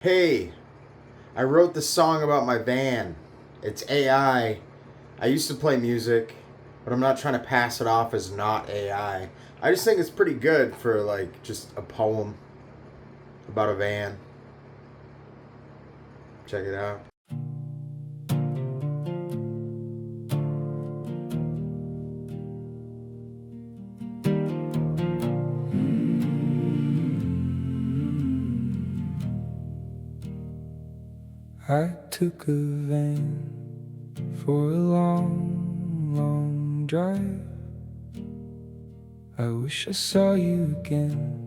Hey, I wrote the song about my van. It's AI. I used to play music, but I'm not trying to pass it off as not AI. I just think it's pretty good for like just a poem about a van. Check it out. I took a van for a long, long drive. I wish I saw you again.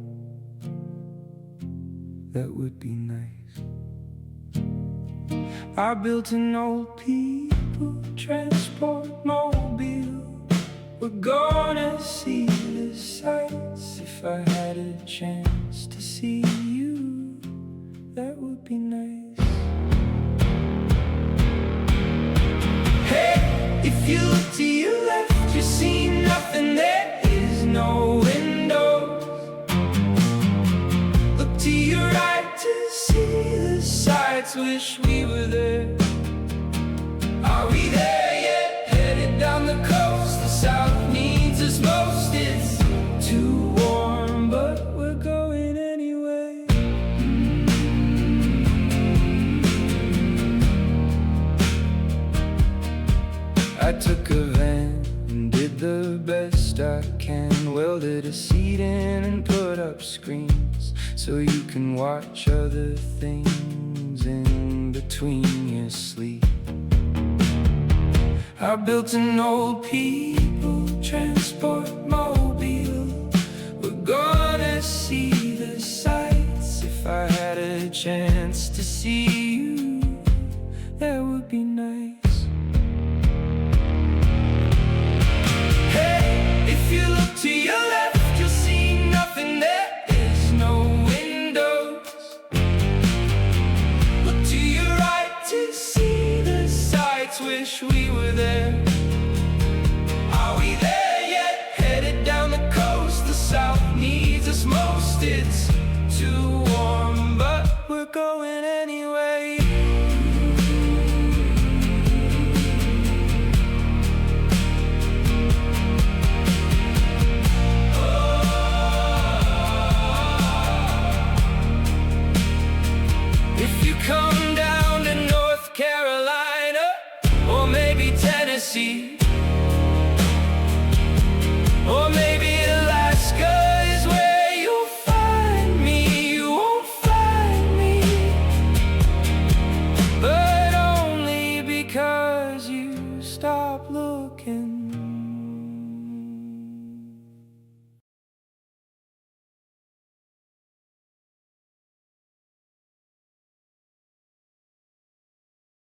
That would be nice. I built an old people transport mobile. We're gonna see the sights. If I had a chance to see you, that would be nice. If you look to your left, you see nothing, there is no windows. Look to your right to see the sights, wish we were there. Are we there yet? Headed down the coast, the south needs us most. It's too warm, but we're going anyway. I took a van and did the best I can. Welded a seat in and put up screens so you can watch other things in between your sleep. I built an old people transport mobile. We're gonna see the sights. If I had a chance to see you, that would be nice. If you look to your left, you'll see nothing, there is no windows. Look to your right to see the sights, wish we were there. Are we there yet? Headed down the coast, the south needs us most. It's too warm, but we're going anyway. If you come down to North Carolina, or maybe Tennessee, or maybe Alaska is where you'll find me. You won't find me, but only because you stop looking.